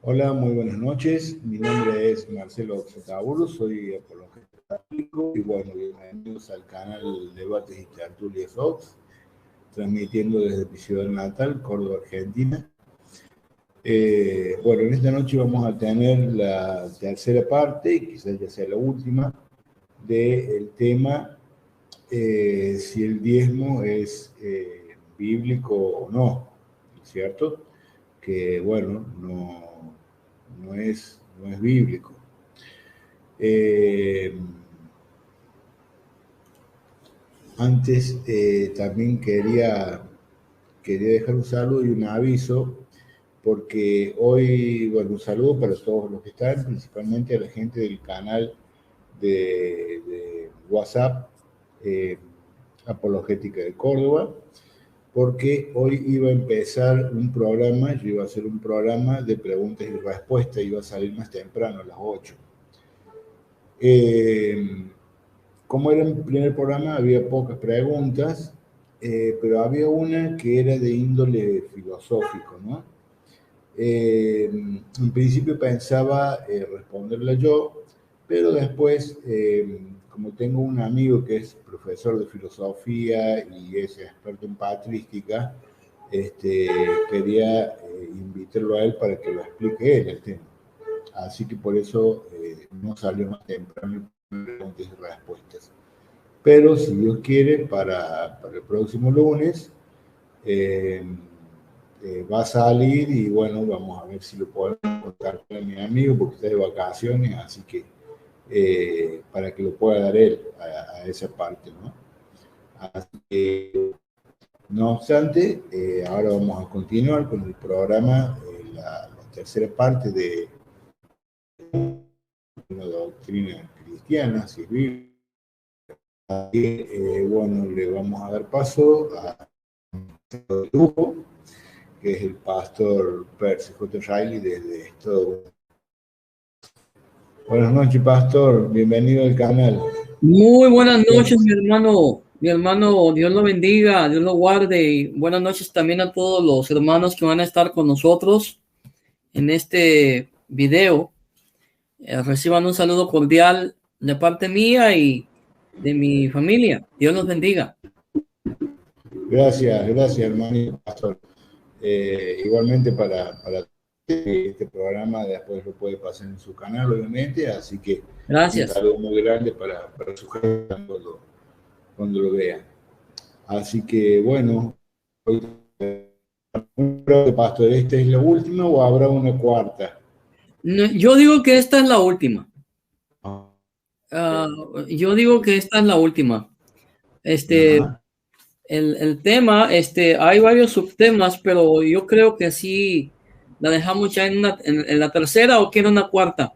Hola, muy buenas noches. Mi nombre es Marcelo Xotaburo, soy apologeta católico y bueno, bienvenidos al canal Debates y Tertulias Ox, transmitiendo desde mi ciudad natal, Córdoba, Argentina. Bueno, en esta noche vamos a tener la tercera parte, y quizás ya sea la última, del tema si el diezmo es bíblico o no, ¿cierto? Que bueno, no es bíblico. Eh, Antes también quería dejar un saludo y un aviso, porque hoy, bueno, un saludo para todos los que están, principalmente a la gente del canal de WhatsApp eh, Apologética de Córdoba, porque hoy iba a empezar un programa, yo iba a hacer un programa de preguntas y respuestas, iba a salir más temprano, a las 8. Eh, Como era el primer programa, había pocas preguntas, pero había una que era de índole filosófico, ¿no? En principio pensaba responderla yo, pero después, como tengo un amigo que es profesor de filosofía y es experto en patrística, quería invitarlo a él para que lo explique él el tema. Así que por eso no salió más temprano preguntas y respuestas. Pero si Dios quiere, para el próximo lunes eh, va a salir y bueno, vamos a ver si lo podemos contar con mi amigo porque está de vacaciones, así que para que lo pueda dar él a esa parte, ¿no? Así que, no obstante, ahora vamos a continuar con el programa, la tercera parte de una doctrina cristiana, si es bíblica. Bueno, le vamos a dar paso a de lujo, que es el pastor Percy J. Riley desde Estados Unidos. Buenas noches, pastor. Bienvenido al canal. Muy buenas noches, mi hermano. Mi hermano, Dios lo bendiga, Dios lo guarde. Y buenas noches también a todos los hermanos que van a estar con nosotros en este video. Reciban un saludo cordial de parte mía y de mi familia. Dios los bendiga. Gracias, hermanito pastor. Igualmente para este programa después lo puede pasar en su canal, obviamente, así que un Gracias. saludo muy grande para su gente cuando lo vean. Así que bueno, hoy, pastor, ¿esta es la última o habrá una cuarta? Yo digo que esta es la última. Ah, Ah, yo digo que esta es la última. Este, ajá. el tema, hay varios subtemas, pero yo creo que sí la dejamos ya en la tercera o quiere una cuarta.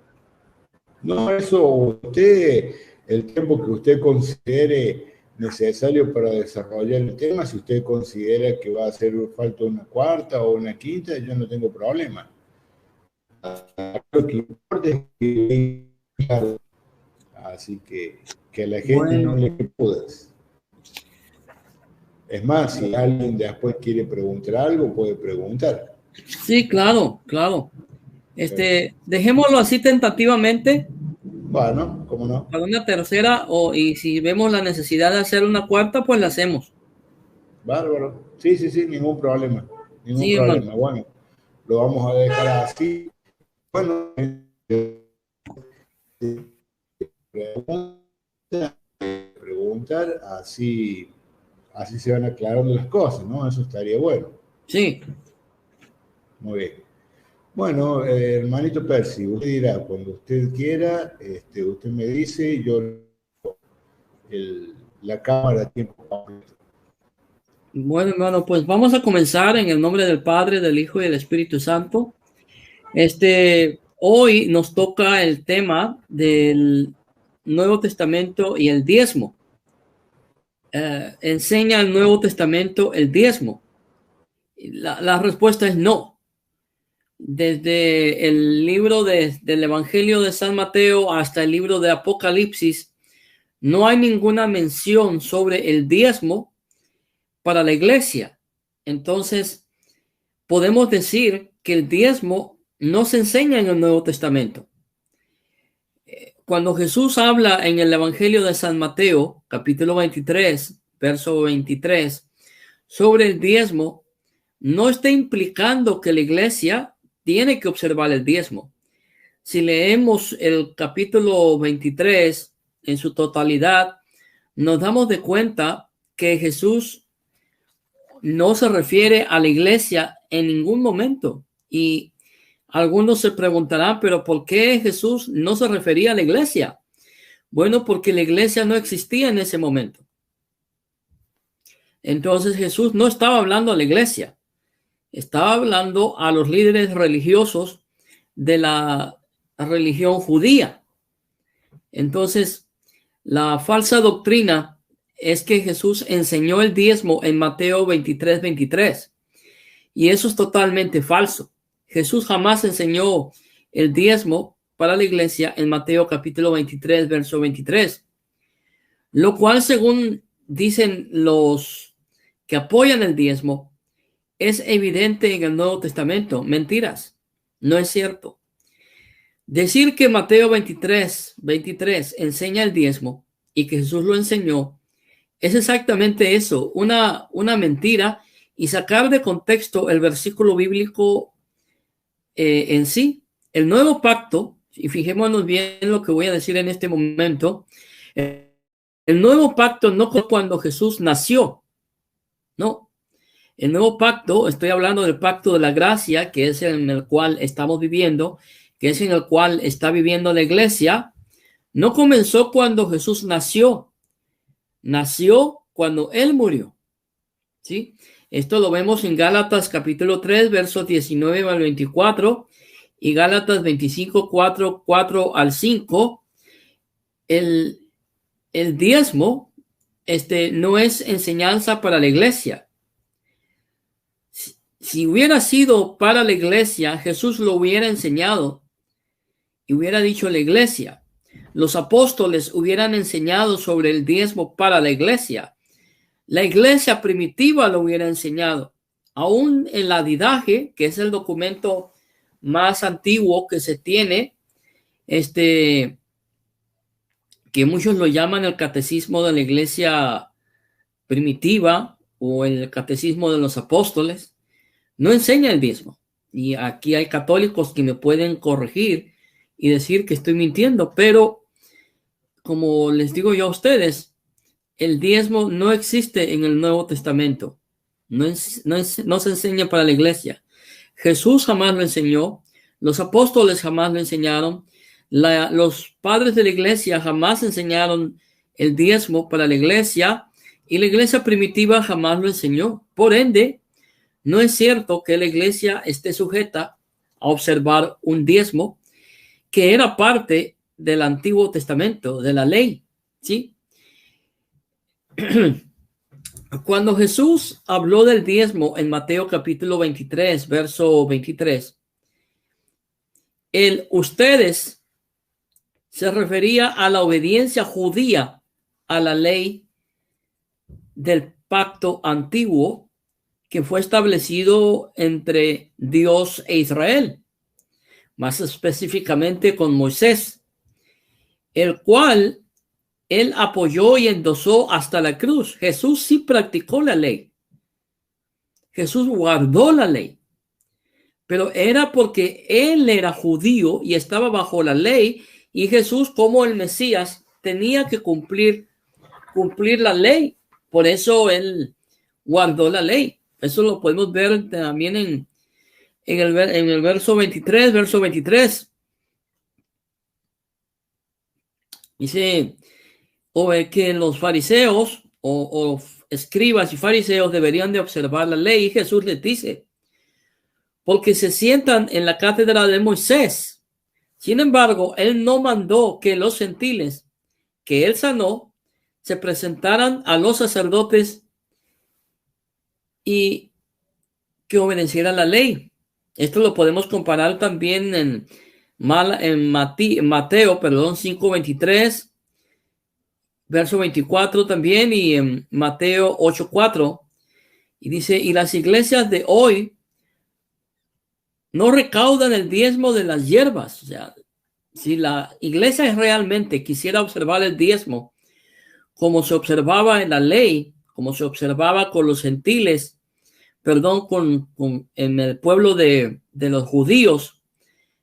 No, eso usted, el tiempo que usted considere necesario para desarrollar el tema, si usted considera que va a hacer falta una cuarta o una quinta, yo no tengo problema. Lo que importa es que, así que a la gente no Bueno, le pudas. Es más, si alguien después quiere preguntar algo, puede preguntar. sí, claro, claro. Dejémoslo así tentativamente Bueno, ¿cómo no? para una tercera y si vemos la necesidad de hacer una cuarta, pues la hacemos. Bárbaro. Sí, sí, sí, ningún problema. Ningún Sí, hermano. problema. Bueno, lo vamos a dejar así. Bueno, preguntar, así se van aclarando las cosas, ¿no? Eso estaría bueno. Sí. Muy bien. Bueno, hermanito Percy, usted dirá, cuando usted quiera, usted me dice, yo la cámara a tiempo completo. Bueno, hermano, pues vamos a comenzar en el nombre del Padre, del Hijo y del Espíritu Santo. Hoy nos toca el tema del Nuevo Testamento y el diezmo. ¿Enseña el Nuevo Testamento el diezmo? La respuesta es no. Desde el libro del Evangelio de San Mateo hasta el libro de Apocalipsis, no hay ninguna mención sobre el diezmo para la iglesia. Entonces, podemos decir que el diezmo no se enseña en el Nuevo Testamento. Cuando Jesús habla en el Evangelio de San Mateo, capítulo 23, verso 23, sobre el diezmo, no está implicando que la iglesia tiene que observar el diezmo. Si leemos el capítulo 23 en su totalidad, nos damos de cuenta que Jesús no se refiere a la iglesia en ningún momento. Y algunos se preguntarán, pero ¿por qué Jesús no se refería a la iglesia? Bueno, porque la iglesia no existía en ese momento. Entonces Jesús no estaba hablando a la iglesia, estaba hablando a los líderes religiosos de la religión judía. Entonces, la falsa doctrina es que Jesús enseñó el diezmo en Mateo 23, 23. Y eso es totalmente falso. Jesús jamás enseñó el diezmo para la iglesia en Mateo capítulo 23, verso 23. Lo cual, según dicen los que apoyan el diezmo, es evidente en el Nuevo Testamento. Mentiras. No es cierto. Decir que Mateo 23, 23 enseña el diezmo y que Jesús lo enseñó es exactamente eso, una mentira, y sacar de contexto el versículo bíblico en sí. El nuevo pacto, y fijémonos bien lo que voy a decir en este momento, el nuevo pacto no fue cuando Jesús nació, no. El nuevo pacto, estoy hablando del pacto de la gracia, que es en el cual estamos viviendo, que es en el cual está viviendo la iglesia, no comenzó cuando Jesús nació. Nació cuando él murió. ¿Sí? Esto lo vemos en Gálatas capítulo 3, versos 19 al 24 y Gálatas 25, 4 al 5. El diezmo no es enseñanza para la iglesia. Si hubiera sido para la iglesia, Jesús lo hubiera enseñado y hubiera dicho a la iglesia. Los apóstoles hubieran enseñado sobre el diezmo para la iglesia. La iglesia primitiva lo hubiera enseñado. Aún en la Didache, que es el documento más antiguo que se tiene, que muchos lo llaman el catecismo de la iglesia primitiva o el catecismo de los apóstoles, no enseña el diezmo. Y aquí hay católicos que me pueden corregir y decir que estoy mintiendo, pero como les digo yo a ustedes, el diezmo no existe en el Nuevo Testamento. No se enseña para la iglesia. Jesús jamás lo enseñó. Los apóstoles jamás lo enseñaron. Los padres de la iglesia jamás enseñaron el diezmo para la iglesia. Y la iglesia primitiva jamás lo enseñó. Por ende, no es cierto que la iglesia esté sujeta a observar un diezmo que era parte del Antiguo Testamento, de la ley, ¿sí? Cuando Jesús habló del diezmo en Mateo capítulo 23, verso 23, ustedes se refería a la obediencia judía a la ley del pacto antiguo que fue establecido entre Dios e Israel, más específicamente con Moisés, el cual él apoyó y endosó hasta la cruz. Jesús sí practicó la ley. Jesús guardó la ley, pero era porque él era judío y estaba bajo la ley, y Jesús, como el Mesías, tenía que cumplir la ley. Por eso él guardó la ley. Eso lo podemos ver también en el verso 23, verso 23. Dice que los fariseos o escribas y fariseos deberían de observar la ley, y Jesús les dice, porque se sientan en la cátedra de Moisés. Sin embargo, él no mandó que los gentiles que él sanó se presentaran a los sacerdotes y que obedecieran la ley. Esto lo podemos comparar también en Mateo 5:23, verso 24 también, y en Mateo 8:4. Y dice, y las iglesias de hoy no recaudan el diezmo de las hierbas. O sea, si la iglesia realmente quisiera observar el diezmo como se observaba en la ley, como se observaba con los gentiles, perdón, en el pueblo de los judíos,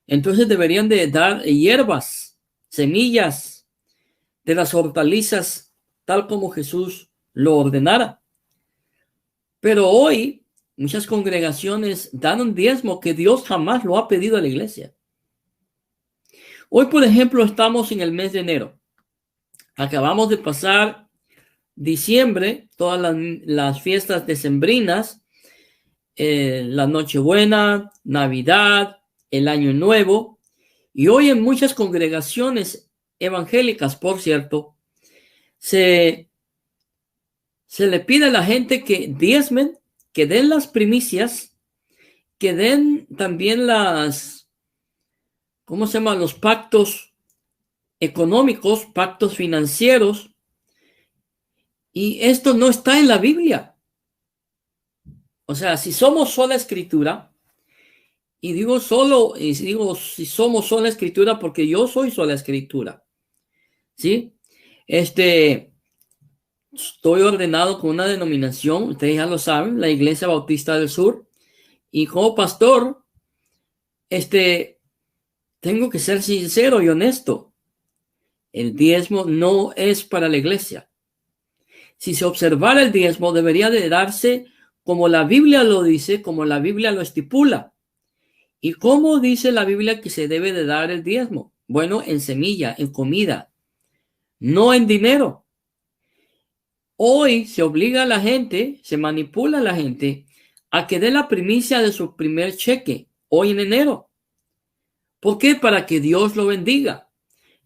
entonces deberían de dar hierbas, semillas de las hortalizas, tal como Jesús lo ordenara. Pero hoy muchas congregaciones dan un diezmo que Dios jamás lo ha pedido a la iglesia. Hoy, por ejemplo, estamos en el mes de enero. Acabamos de pasar diciembre, todas las fiestas decembrinas, la Nochebuena, Navidad, el Año Nuevo. Y hoy en muchas congregaciones evangélicas, por cierto, se le pide a la gente que diezmen, que den las primicias, que den también ¿cómo se llama? Los pactos económicos, pactos financieros. Y esto no está en la Biblia. O sea, si somos sola escritura, y digo si somos sola escritura porque yo soy sola escritura, ¿sí? Estoy ordenado con una denominación, ustedes ya lo saben, la Iglesia Bautista del Sur, y como pastor, tengo que ser sincero y honesto. El diezmo no es para la iglesia. Si se observara el diezmo, debería de darse como la Biblia lo dice, como la Biblia lo estipula. ¿Y cómo dice la Biblia que se debe de dar el diezmo? Bueno, en semilla, en comida, no en dinero. Hoy se obliga a la gente, se manipula a la gente a que dé la primicia de su primer cheque, hoy en enero. ¿Por qué? Para que Dios lo bendiga.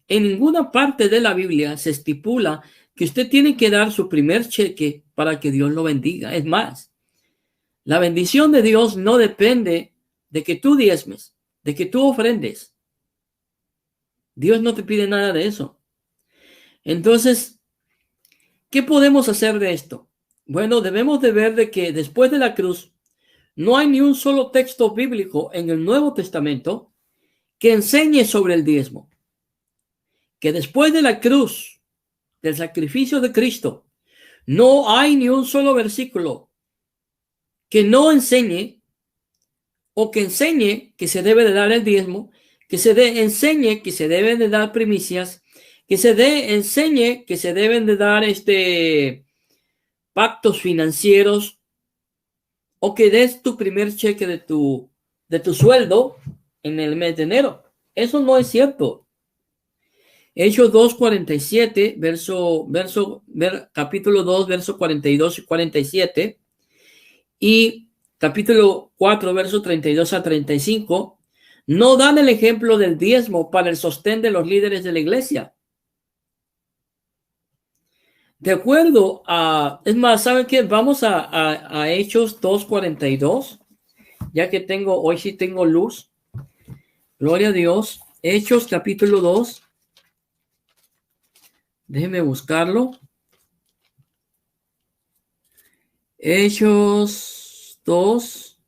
En ninguna parte de la Biblia se estipula que usted tiene que dar su primer cheque para que Dios lo bendiga. Es más, la bendición de Dios no depende de que tú diezmes, de que tú ofrendes. Dios no te pide nada de eso. Entonces, ¿qué podemos hacer de esto? Bueno, debemos de ver de que después de la cruz no hay ni un solo texto bíblico en el Nuevo Testamento que enseñe sobre el diezmo. Que después de la cruz, del sacrificio de Cristo, no hay ni un solo versículo que no enseñe o que enseñe que se debe de dar el diezmo, que enseñe que se deben de dar primicias, que enseñe que se deben de dar pactos financieros, o que des tu primer cheque de tu sueldo en el mes de enero. Eso no es cierto. Hechos 2:47, capítulo 2, verso 42 y 47, y capítulo 4, verso 32 a 35, no dan el ejemplo del diezmo para el sostén de los líderes de la iglesia. De acuerdo es más, ¿saben qué? Vamos a Hechos 2:42, ya que hoy sí tengo luz. Gloria a Dios. Hechos capítulo 2. Déjeme buscarlo. Hechos 2.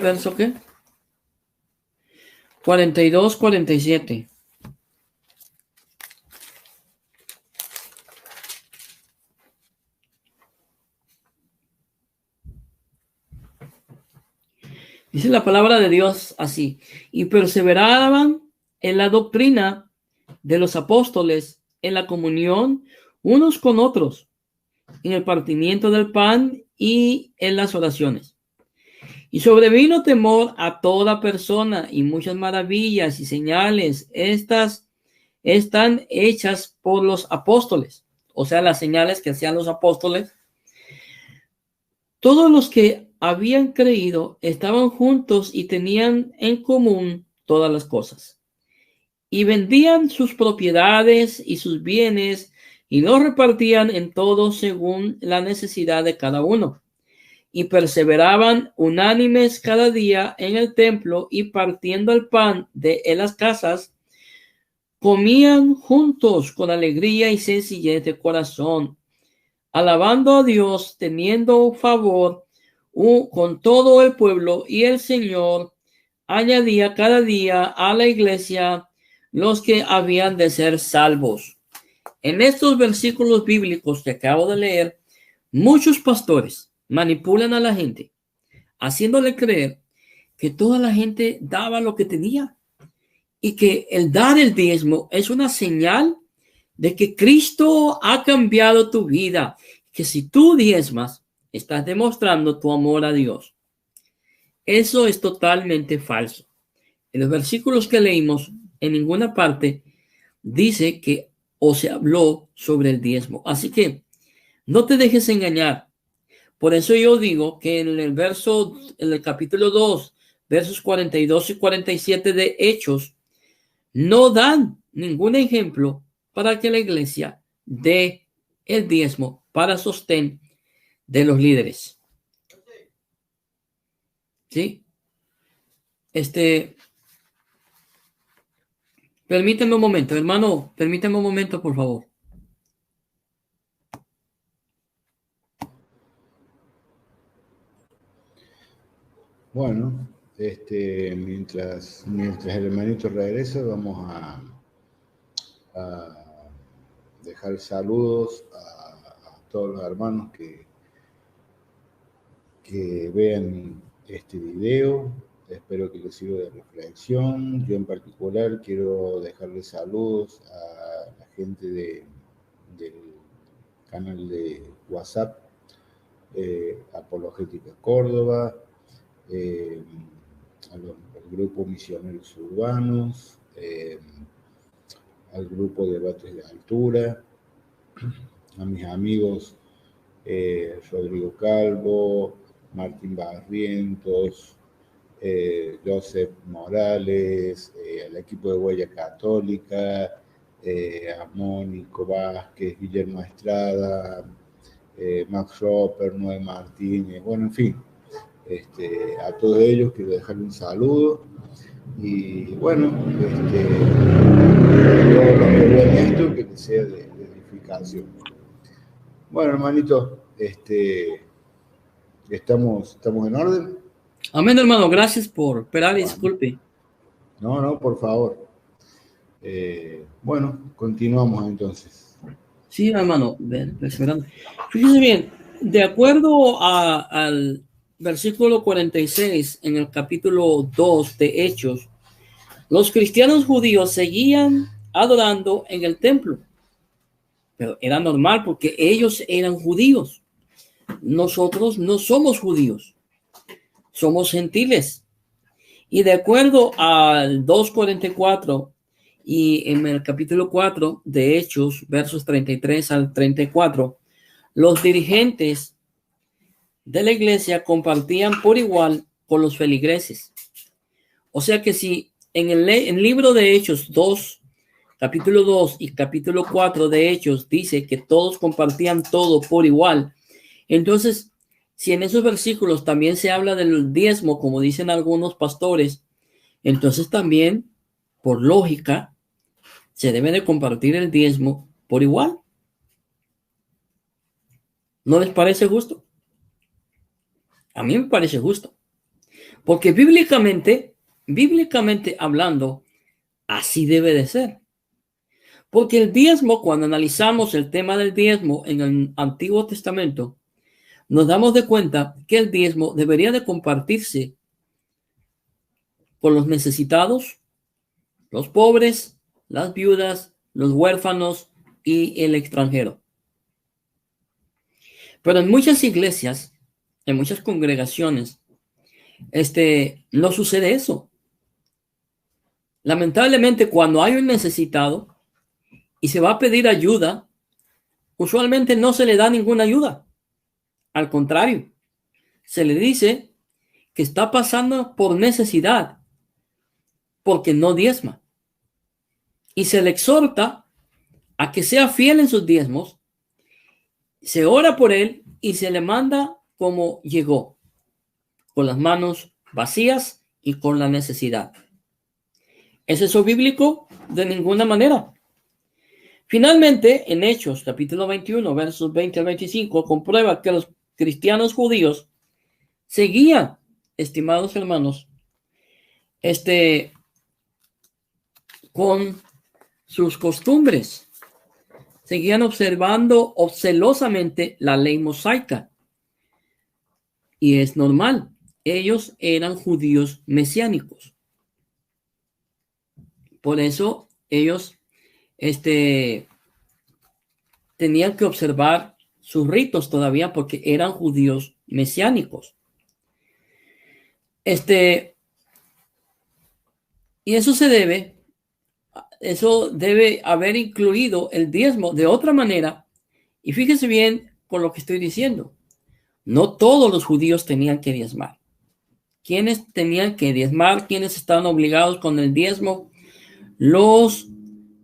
¿Verso qué? 42, 47. Dice la palabra de Dios así: y perseveraban en la doctrina de los apóstoles, en la comunión unos con otros, en el partimiento del pan y en las oraciones. Y sobrevino temor a toda persona, y muchas maravillas y señales estas están hechas por los apóstoles. O sea, las señales que hacían los apóstoles. Todos los que habían creído estaban juntos y tenían en común todas las cosas. Y vendían sus propiedades y sus bienes y los repartían en todos según la necesidad de cada uno. Y perseveraban unánimes cada día en el templo y partiendo el pan en las casas, comían juntos con alegría y sencillez de corazón, alabando a Dios, teniendo favor con todo el pueblo, y el Señor añadía cada día a la iglesia los que habían de ser salvos. En estos versículos bíblicos que acabo de leer, muchos pastores manipulan a la gente, haciéndole creer que toda la gente daba lo que tenía y que el dar el diezmo es una señal de que Cristo ha cambiado tu vida, que si tú diezmas, estás demostrando tu amor a Dios. Eso es totalmente falso. En los versículos que leímos, en ninguna parte dice que o se habló sobre el diezmo. Así que no te dejes engañar. Por eso yo digo que en el capítulo 2, versos 42 y 47 de Hechos, no dan ningún ejemplo para que la iglesia dé el diezmo para sostén de los líderes. ¿Sí? Permíteme un momento, hermano, permíteme un momento, por favor. Bueno, mientras el hermanito regresa, vamos a dejar saludos a todos los hermanos que vean este video. Espero que les sirva de reflexión. Yo en particular quiero dejarles saludos a la gente del canal de WhatsApp, Apologética Córdoba, al grupo Misioneros Urbanos, al grupo Debates de Altura, a mis amigos Rodrigo Calvo, Martín Barrientos, Joseph Morales, al equipo de Huella Católica, a Mónico Vázquez, Guillermo Estrada, Max Roper, Noé Martínez, bueno, en fin, a todos ellos quiero dejarle un saludo y bueno, todos los que vean esto, que sea de edificación. Bueno, hermanito, ¿estamos en orden? Amén, hermano, gracias por esperar, disculpe. No, por favor. Bueno, continuamos entonces. Sí, hermano, esperando. Fíjese bien, de acuerdo al versículo 46 en el capítulo 2 de Hechos, los cristianos judíos seguían adorando en el templo, pero era normal porque ellos eran judíos. Nosotros no somos judíos, somos gentiles. Y de acuerdo al 2:44 y en el capítulo 4 de Hechos, versos 33 al 34, los dirigentes de la iglesia compartían por igual con los feligreses. O sea que si en el libro de Hechos 2, capítulo 2 y capítulo 4 de Hechos dice que todos compartían todo por igual, entonces si en esos versículos también se habla del diezmo, como dicen algunos pastores, entonces también, por lógica, se debe de compartir el diezmo por igual. ¿No les parece justo? A mí me parece justo. Porque bíblicamente hablando, así debe de ser. Porque el diezmo, cuando analizamos el tema del diezmo en el Antiguo Testamento, nos damos de cuenta que el diezmo debería de compartirse con los necesitados, los pobres, las viudas, los huérfanos y el extranjero. Pero en muchas iglesias, en muchas congregaciones, no sucede eso. Lamentablemente, cuando hay un necesitado y se va a pedir ayuda, usualmente no se le da ninguna ayuda. Al contrario, se le dice que está pasando por necesidad porque no diezma. Y se le exhorta a que sea fiel en sus diezmos, se ora por él y se le manda como llegó, con las manos vacías y con la necesidad. ¿Es eso bíblico? De ninguna manera. Finalmente, en Hechos, capítulo 21, versos 20 al 25, comprueba que los cristianos judíos seguían, estimados hermanos, con sus costumbres. Seguían observando celosamente la ley mosaica. Y es normal. Ellos eran judíos mesiánicos. Por eso ellos tenían que observar sus ritos todavía porque eran judíos mesiánicos. Y eso debe haber incluido el diezmo de otra manera. Y fíjese bien con lo que estoy diciendo. No todos los judíos tenían que diezmar. ¿Quiénes tenían que diezmar? ¿Quiénes estaban obligados con el diezmo? Los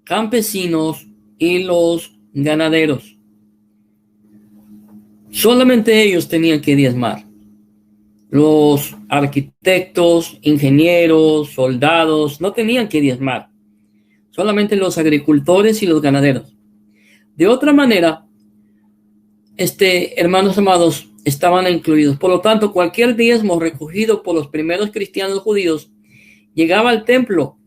campesinos y los ganaderos. Solamente ellos tenían que diezmar. Los arquitectos, ingenieros, soldados no tenían que diezmar. Solamente los agricultores y los ganaderos. De otra manera, hermanos amados, estaban incluidos. Por lo tanto, cualquier diezmo recogido por los primeros cristianos judíos llegaba al templo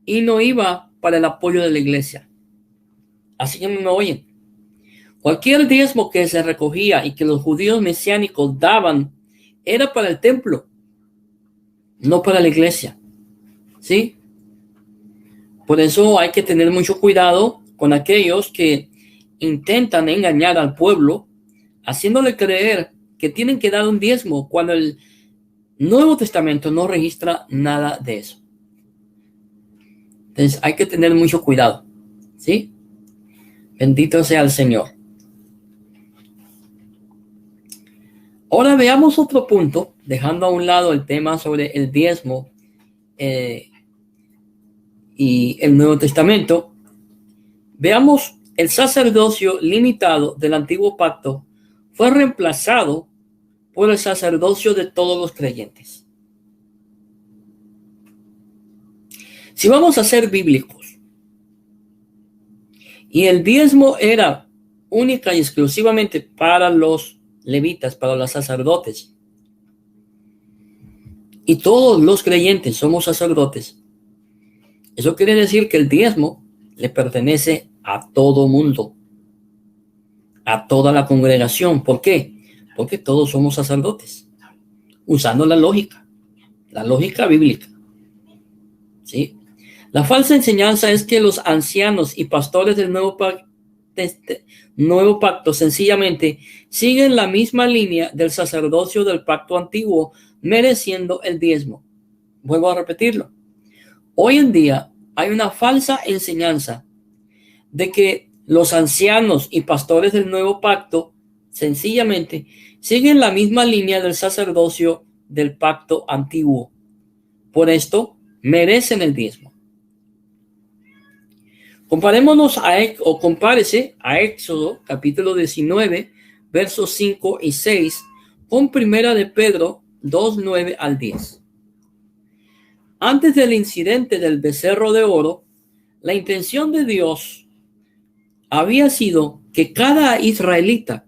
y no iba para el apoyo de la iglesia. Así que me oyen. Cualquier diezmo que se recogía y que los judíos mesiánicos daban era para el templo, no para la iglesia. ¿Sí? Por eso hay que tener mucho cuidado con aquellos que intentan engañar al pueblo, haciéndole creer que tienen que dar un diezmo cuando el Nuevo Testamento no registra nada de eso. Entonces hay que tener mucho cuidado. ¿Sí? Bendito sea el Señor. Ahora veamos otro punto, dejando a un lado el tema sobre el diezmo y el Nuevo Testamento. Veamos, el sacerdocio limitado del Antiguo Pacto fue reemplazado por el sacerdocio de todos los creyentes. Si vamos a ser bíblicos, y el diezmo era única y exclusivamente para los levitas, para los sacerdotes, y todos los creyentes somos sacerdotes, eso quiere decir que el diezmo le pertenece a todo mundo, a toda la congregación. ¿Por qué? Porque todos somos sacerdotes, usando la lógica bíblica. ¿Sí? La falsa enseñanza es que los ancianos y pastores del Nuevo Pacto sencillamente siguen la misma línea del sacerdocio del Pacto Antiguo, mereciendo el diezmo. Vuelvo a repetirlo. Hoy en día hay una falsa enseñanza de que los ancianos y pastores del Nuevo Pacto sencillamente siguen la misma línea del sacerdocio del Pacto Antiguo. Por esto, merecen el diezmo. Compárese a Éxodo, capítulo 19, versos 5 y 6, con Primera de Pedro 2, 9 al 10. Antes del incidente del becerro de oro, la intención de Dios había sido que cada israelita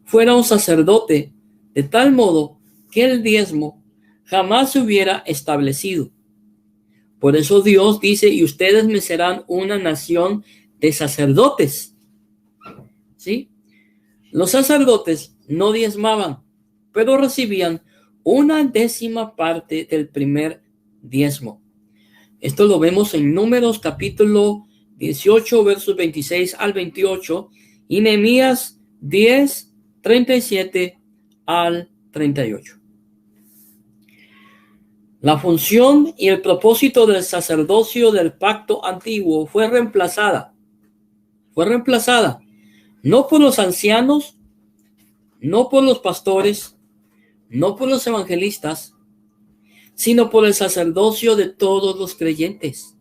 fuera un sacerdote, de tal modo que el diezmo jamás se hubiera establecido. Por eso Dios dice, y ustedes me serán una nación de sacerdotes. ¿Sí? Los sacerdotes no diezmaban, pero recibían 1/10 parte del primer diezmo. Esto lo vemos en Números capítulo 18, versos 26 al 28, y Nehemías 10, 37 al 38. La función y el propósito del sacerdocio del Pacto Antiguo fue reemplazada no por los ancianos, no por los pastores, no por los evangelistas, sino por el sacerdocio de todos los creyentes.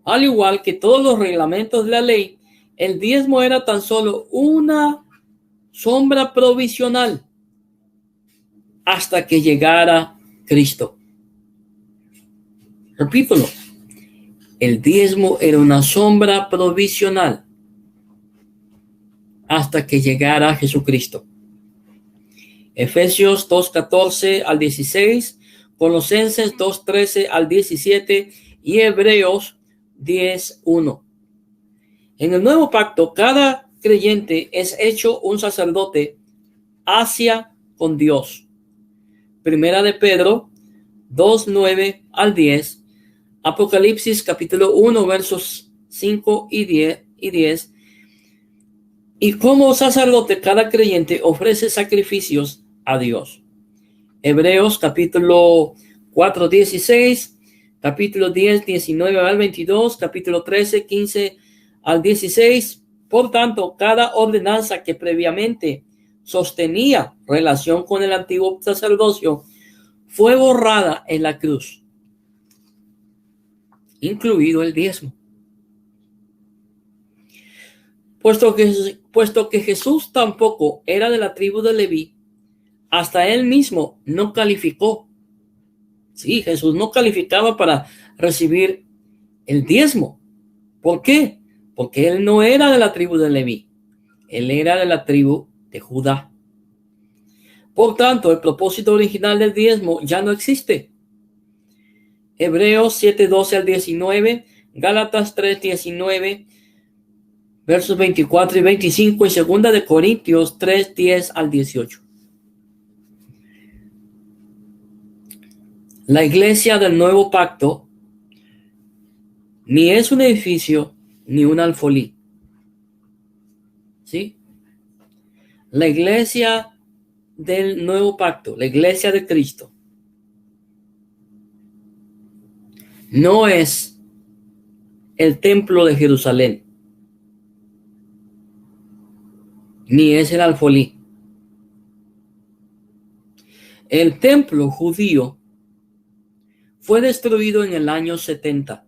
Al igual que todos los reglamentos de la ley, el diezmo era tan solo una sombra provisional hasta que llegara Cristo. Repítelo. El diezmo era una sombra provisional hasta que llegara Jesucristo. Efesios 2:14 al 16, Colosenses 2:13 al 17 y Hebreos 10:1. En el nuevo pacto, cada creyente es hecho un sacerdote hacia con Dios. Primera de Pedro 2:9 al 10, Apocalipsis capítulo 1 versos 5 y 10. Y como sacerdote, cada creyente ofrece sacrificios a Dios. Hebreos capítulo 4:16, capítulo 10:19 al 22, capítulo 13:15 al 16. Por tanto, cada ordenanza que previamente sostenía relación con el antiguo sacerdocio fue borrada en la cruz, incluido el diezmo. Puesto que Jesús tampoco era de la tribu de Leví, hasta él mismo no calificó. Sí, Jesús no calificaba para recibir el diezmo. ¿Por qué? Porque él no era de la tribu de Leví. Él era de la tribu de Judá. Por tanto, el propósito original del diezmo ya no existe. Hebreos 7:12 al 19, Gálatas 3:19, versos 24 y 25 y segunda de Corintios 3:10 al 18. La iglesia del nuevo pacto ni es un edificio ni un alfolí. ¿Sí? La iglesia del nuevo pacto, la iglesia de Cristo, no es el templo de Jerusalén, ni es el alfolí. El templo judío fue destruido en el año 70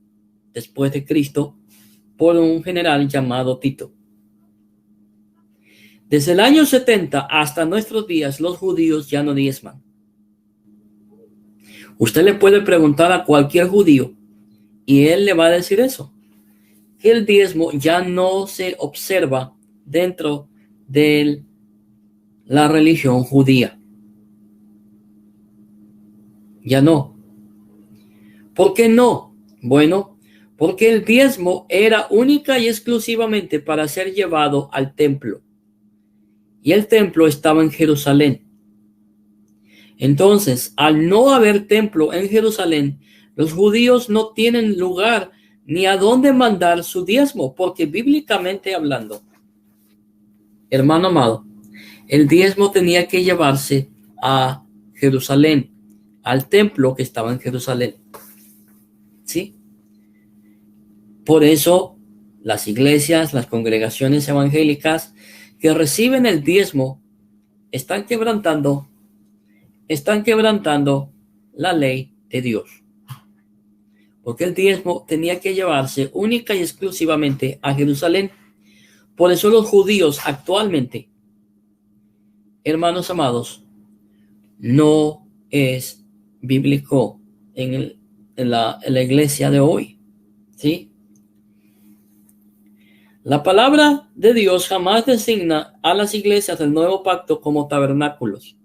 después de Cristo por un general llamado Tito. Desde el año 70 hasta nuestros días, los judíos ya no diezman. Usted le puede preguntar a cualquier judío y él le va a decir eso, que el diezmo ya no se observa dentro de la religión judía. Ya no. ¿Por qué no? Bueno, porque el diezmo era única y exclusivamente para ser llevado al templo. Y el templo estaba en Jerusalén. Entonces, al no haber templo en Jerusalén, los judíos no tienen lugar ni a dónde mandar su diezmo, porque bíblicamente hablando, hermano amado, el diezmo tenía que llevarse a Jerusalén, al templo que estaba en Jerusalén. ¿Sí? Por eso las iglesias, las congregaciones evangélicas que reciben el diezmo están quebrantando la ley de Dios. Porque el diezmo tenía que llevarse única y exclusivamente a Jerusalén. Por eso los judíos actualmente, hermanos amados, no es bíblico en la iglesia de hoy. ¿Sí? La palabra de Dios jamás designa a las iglesias del nuevo pacto como tabernáculos.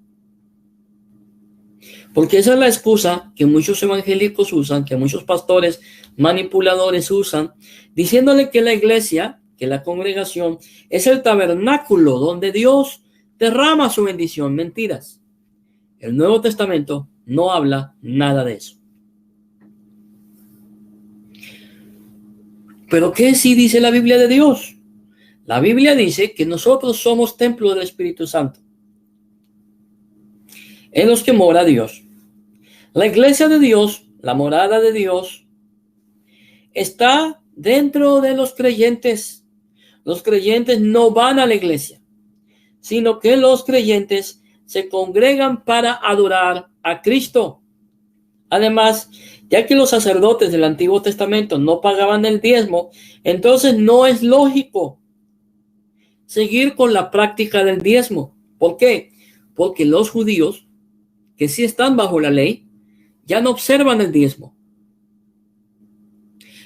Porque esa es la excusa que muchos evangélicos usan, que muchos pastores manipuladores usan, diciéndole que la iglesia, que la congregación, es el tabernáculo donde Dios derrama su bendición. Mentiras. El Nuevo Testamento no habla nada de eso. ¿Pero qué sí dice la Biblia de Dios? La Biblia dice que nosotros somos templo del Espíritu Santo, en los que mora Dios. La iglesia de Dios, la morada de Dios, está dentro de los creyentes. Los creyentes no van a la iglesia, sino que los creyentes se congregan para adorar a Cristo. Además, ya que los sacerdotes del Antiguo Testamento no pagaban el diezmo, entonces no es lógico seguir con la práctica del diezmo. ¿Por qué? Porque los judíos, que sí están bajo la ley, ya no observan el diezmo.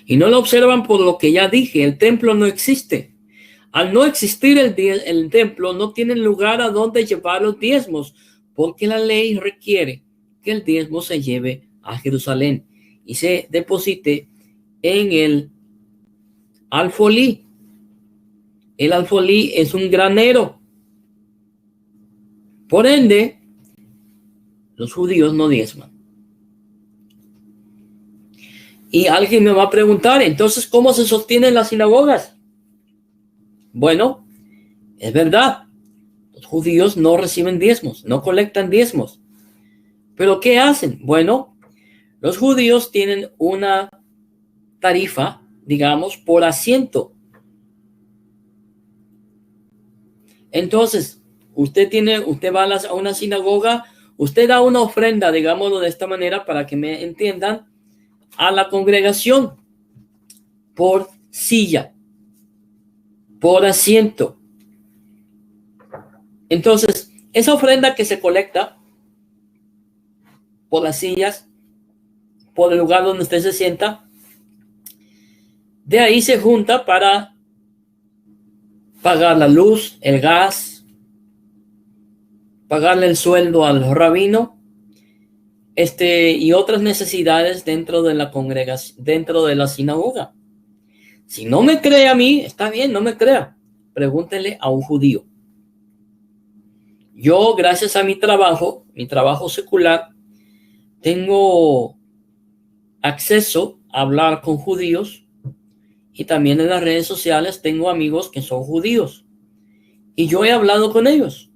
Y no lo observan por lo que ya dije, el templo no existe. Al no existir el templo, no tienen lugar a donde llevar los diezmos. porque la ley requiere que el diezmo se lleve a Jerusalén y se deposite en el alfolí. El alfolí es un granero. Por ende, los judíos no diezman. Y alguien me va a preguntar, entonces, ¿cómo se sostienen las sinagogas? Bueno, es verdad. Los judíos no reciben diezmos, no colectan diezmos. ¿Pero qué hacen? Bueno, los judíos tienen una tarifa, digamos, por asiento. Entonces, usted va a una sinagoga, usted da una ofrenda, digámoslo de esta manera para que me entiendan, a la congregación por silla, por asiento. Entonces, esa ofrenda que se colecta por las sillas, por el lugar donde usted se sienta, de ahí se junta para pagar la luz, el gas, pagarle el sueldo al rabino, y otras necesidades dentro de la congregación, dentro de la sinagoga. Si no me cree a mí, está bien, no me crea. Pregúntele a un judío. Yo, gracias a mi trabajo secular, tengo acceso a hablar con judíos y también en las redes sociales tengo amigos que son judíos y yo he hablado con ellos,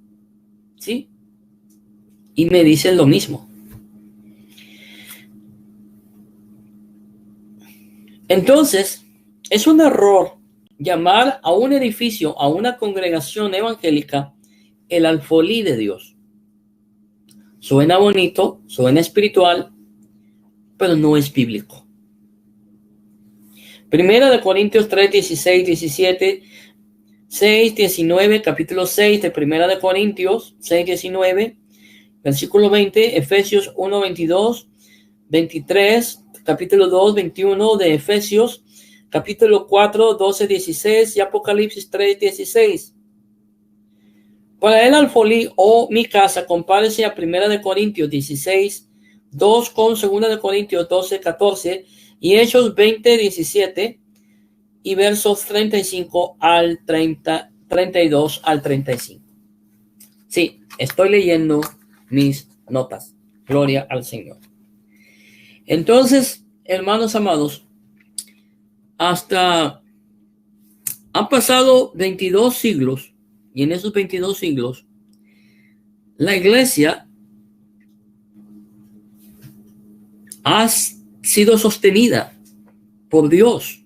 ¿sí? Y me dicen lo mismo. Entonces, es un error llamar a un edificio, a una congregación evangélica, el alfolí de Dios. Suena bonito, suena espiritual, pero no es bíblico. Primera de Corintios 3, 16, 17, 6, 19, capítulo 6 de Primera de Corintios, 6, 19, versículo 20, Efesios 1, 22, 23, capítulo 2, 21 de Efesios, capítulo 4, 12, 16 y Apocalipsis 3, 16. Para el alfolí o mi casa, compárese a Primera de Corintios 16, 2 con Segunda de Corintios 12, 14 y Hechos 20, 17 y versos 35 al 30, 32 al 35. Sí, estoy leyendo mis notas. Gloria al Señor. Entonces, hermanos amados, han pasado 22 siglos y en esos 22 siglos la iglesia ha sido sostenida por Dios.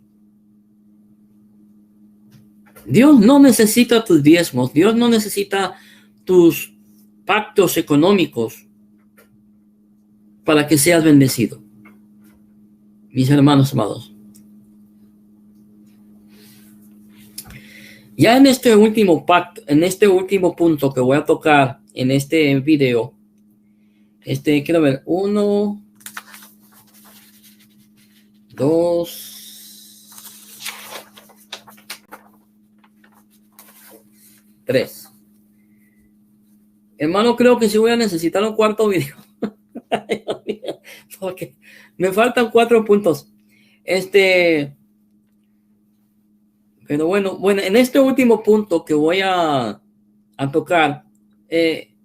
Dios no necesita tus diezmos, Dios no necesita tus pactos económicos para que seas bendecido. Mis hermanos amados. Ya en este último punto que voy a tocar en este video, quiero ver, 1, 2, 3. Hermano, creo que sí voy a necesitar un cuarto video. Porque me faltan 4 puntos. Pero bueno, en este último punto que voy a tocar,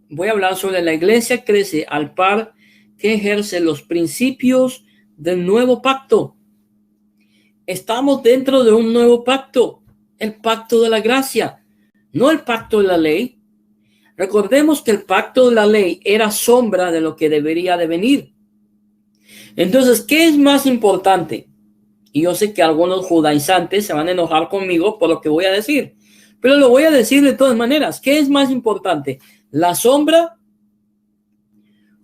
voy a hablar sobre la iglesia crece al par que ejerce los principios del nuevo pacto. Estamos dentro de un nuevo pacto, el pacto de la gracia, no el pacto de la ley. Recordemos que el pacto de la ley era sombra de lo que debería de venir. Entonces, ¿qué es más importante? Y yo sé que algunos judaizantes se van a enojar conmigo por lo que voy a decir, pero lo voy a decir de todas maneras. ¿Qué es más importante? ¿La sombra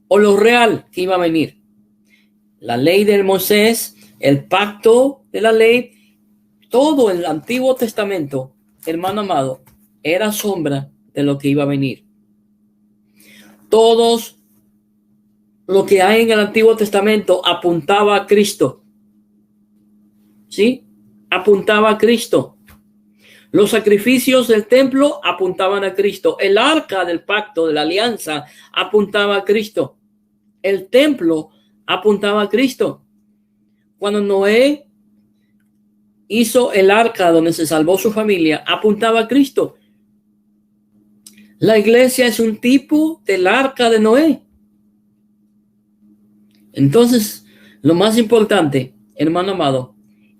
o lo real que iba a venir? La ley de Moisés, el pacto de la ley, todo el Antiguo Testamento, hermano amado, era sombra de lo que iba a venir. Todos lo que hay en el Antiguo Testamento apuntaba a Cristo. ¿Sí? Apuntaba a Cristo. Los sacrificios del templo apuntaban a Cristo. El arca del pacto, de la alianza, apuntaba a Cristo. El templo apuntaba a Cristo. Cuando Noé hizo el arca donde se salvó su familia, apuntaba a Cristo. La iglesia es un tipo del arca de Noé. Entonces, lo más importante, hermano amado,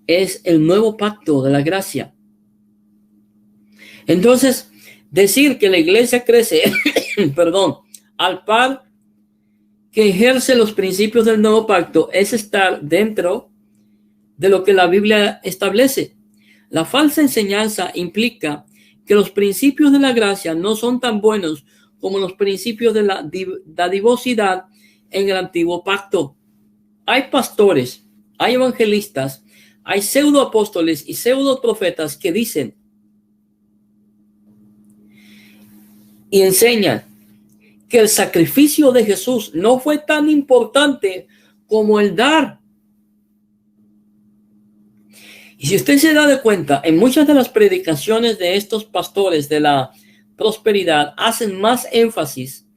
es el nuevo pacto de la gracia. Entonces, decir que la iglesia crece, al par que ejerce los principios del nuevo pacto es estar dentro de lo que la Biblia establece. La falsa enseñanza implica que los principios de la gracia no son tan buenos como los principios de la dadivosidad en el antiguo pacto. Hay pastores, hay evangelistas, hay pseudoapóstoles y pseudoprofetas que dicen y enseñan que el sacrificio de Jesús no fue tan importante como el dar. Y si usted se da de cuenta, en muchas de las predicaciones de estos pastores de la prosperidad hacen más énfasis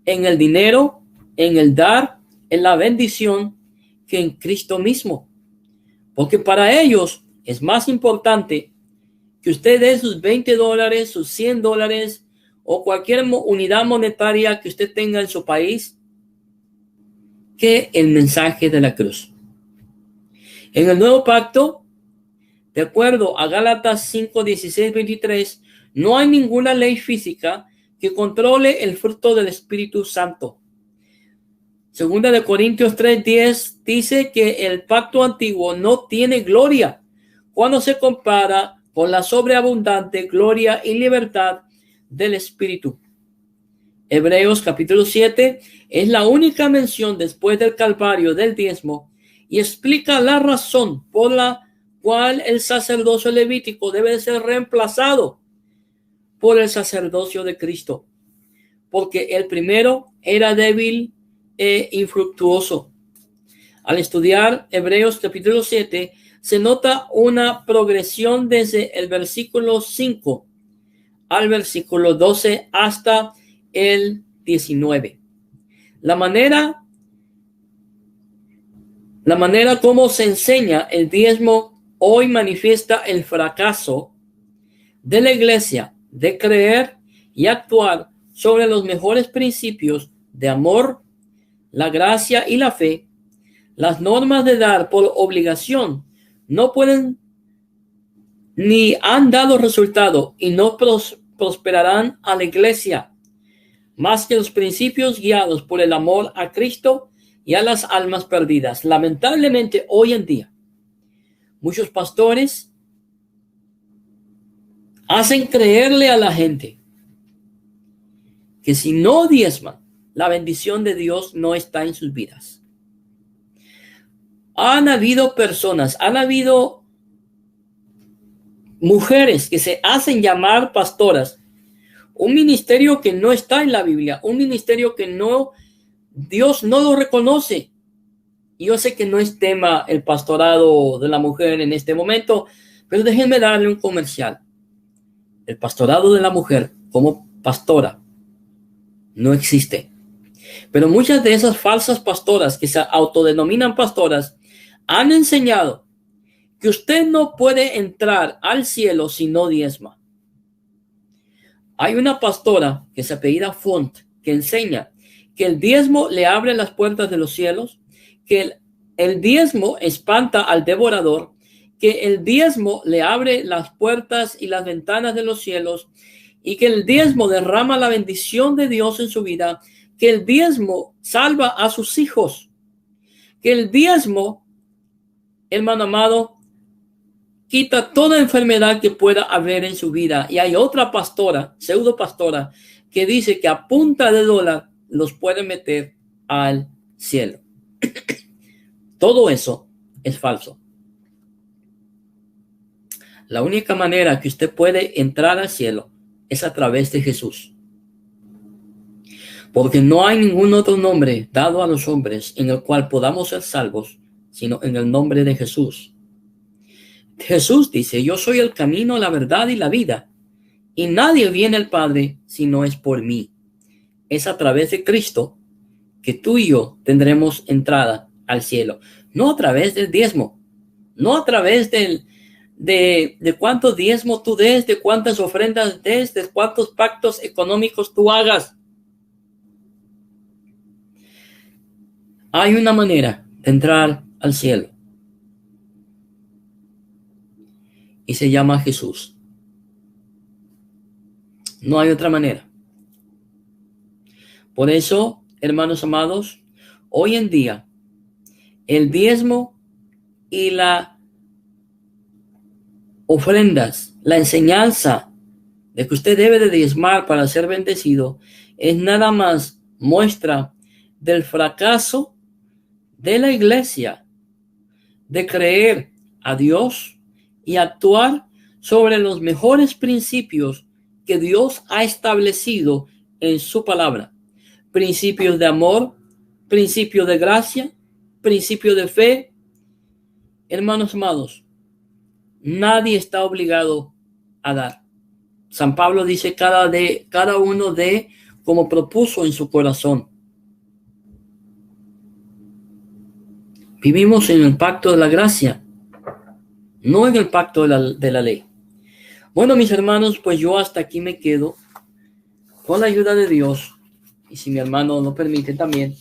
en el dinero, en el dar, en la bendición, que en Cristo mismo. Porque para ellos es más importante que usted dé sus $20, sus $100 o cualquier unidad monetaria que usted tenga en su país que el mensaje de la cruz. En el nuevo pacto, de acuerdo a Gálatas 5, 16, 23, no hay ninguna ley física que controle el fruto del Espíritu Santo. Segunda de Corintios 3, 10 dice que el pacto antiguo no tiene gloria cuando se compara con la sobreabundante gloria y libertad del Espíritu. Hebreos capítulo 7 es la única mención después del Calvario del diezmo y explica la razón por la cual el sacerdocio levítico debe ser reemplazado por el sacerdocio de Cristo, porque el primero era débil e infructuoso. Al estudiar Hebreos capítulo 7 se nota una progresión desde el versículo 5 al versículo 12 hasta el 19. La manera como se enseña el diezmo hoy manifiesta el fracaso de la iglesia de creer y actuar sobre los mejores principios de amor, la gracia y la fe. Las normas de dar por obligación no pueden ni han dado resultado y no prosperarán a la iglesia más que los principios guiados por el amor a Cristo y a las almas perdidas. Lamentablemente, hoy en día, muchos pastores hacen creerle a la gente que si no diezman, la bendición de Dios no está en sus vidas. Han habido mujeres que se hacen llamar pastoras, un ministerio que no está en la Biblia, un ministerio que Dios no lo reconoce. Yo sé que no es tema el pastorado de la mujer en este momento, pero déjenme darle un comercial. El pastorado de la mujer como pastora no existe. Pero muchas de esas falsas pastoras que se autodenominan pastoras han enseñado que usted no puede entrar al cielo si no diezma. Hay una pastora que se apellida Font que enseña que el diezmo le abre las puertas de los cielos, que el diezmo espanta al devorador, que el diezmo le abre las puertas y las ventanas de los cielos y que el diezmo derrama la bendición de Dios en su vida, que el diezmo salva a sus hijos, que el diezmo, hermano amado, quita toda enfermedad que pueda haber en su vida. Y hay otra pastora, pseudo pastora, que dice que a punta de dólar los puede meter al cielo. Todo eso es falso. La única manera que usted puede entrar al cielo es a través de Jesús. Porque no hay ningún otro nombre dado a los hombres en el cual podamos ser salvos, sino en el nombre de Jesús. Jesús dice, yo soy el camino, la verdad y la vida, y nadie viene al Padre si no es por mí. Es a través de Cristo que tú y yo tendremos entrada al cielo, no a través del diezmo, no a través de cuántos diezmos tú des, de cuántas ofrendas des, de cuántos pactos económicos tú hagas. Hay una manera de entrar al cielo y se llama Jesús. No hay otra manera. Por eso, hermanos amados, hoy en día el diezmo y las ofrendas, la enseñanza de que usted debe de diezmar para ser bendecido, es nada más muestra del fracaso de la iglesia de creer a Dios y actuar sobre los mejores principios que Dios ha establecido en su palabra. Principios de amor, principios de gracia, principios de fe. Hermanos amados, nadie está obligado a dar. San Pablo dice cada uno de como propuso en su corazón. Vivimos en el pacto de la gracia, no en el pacto de la ley. Bueno, mis hermanos, pues yo hasta aquí me quedo. Con la ayuda de Dios, y si mi hermano lo permite también,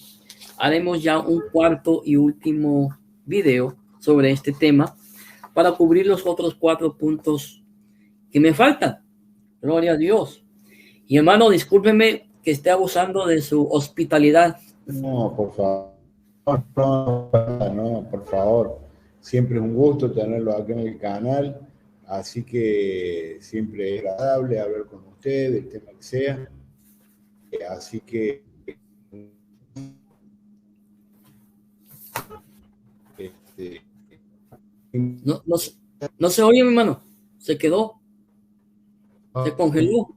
haremos ya un cuarto y último video sobre este tema para cubrir los otros 4 puntos que me faltan. Gloria a Dios. Y hermano, discúlpeme que esté abusando de su hospitalidad. No, por favor. No, por favor. Siempre es un gusto tenerlo aquí en el canal. Así que siempre es agradable hablar con usted, del tema que sea. Así que no se oye, mi hermano. Se quedó. Se congeló.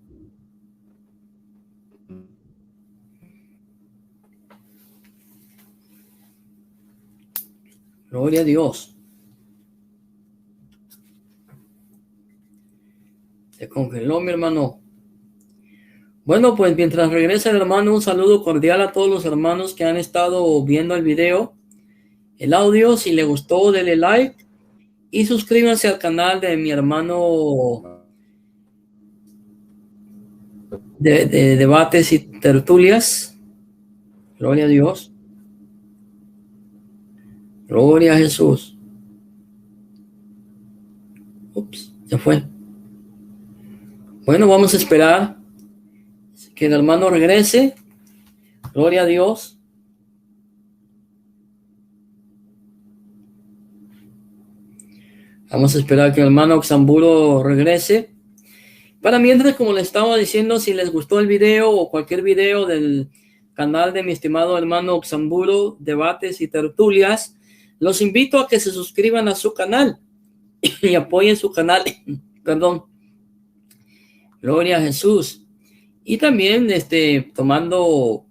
Gloria a Dios. Se congeló, mi hermano. Bueno, pues mientras regresa el hermano, un saludo cordial a todos los hermanos que han estado viendo el video, el audio. Si le gustó, dele like y suscríbanse al canal de mi hermano de debates y tertulias. Gloria a Dios. Gloria a Jesús. Ups, ya fue. Bueno, vamos a esperar que el hermano regrese. Gloria a Dios. Vamos a esperar que el hermano Oxamburo regrese. Para mientras, como les estaba diciendo, si les gustó el video o cualquier video del canal de mi estimado hermano Oxamburo, debates y tertulias, los invito a que se suscriban a su canal y apoyen su canal. Perdón. Gloria a Jesús. Y también, tomando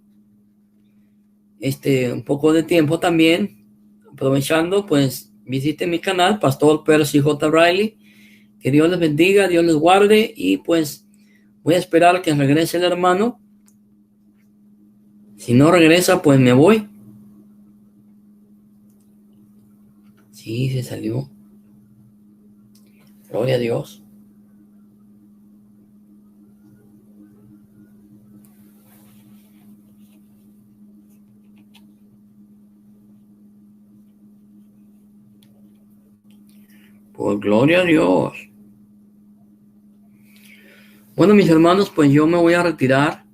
un poco de tiempo también, aprovechando, pues, visite mi canal, Pastor Percy J. Riley. Que Dios les bendiga, Dios les guarde, y pues voy a esperar que regrese el hermano. Si no regresa, pues me voy. Sí, se salió. Gloria a Dios. Por gloria a Dios. Bueno, mis hermanos, pues yo me voy a retirar.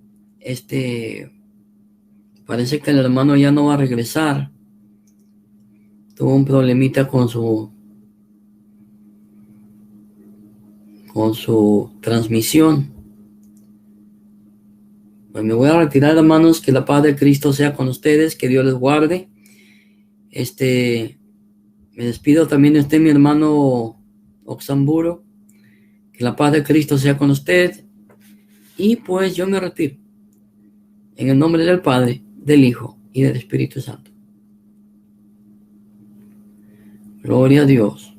Parece que el hermano ya no va a regresar. Tuvo un problemita con su transmisión. Pues me voy a retirar, hermanos. Que la paz de Cristo sea con ustedes. Que Dios les guarde. Me despido también de mi hermano Oxamburo. Que la paz de Cristo sea con usted. Y pues yo me retiro. En el nombre del Padre, del Hijo y del Espíritu Santo. Gloria a Dios.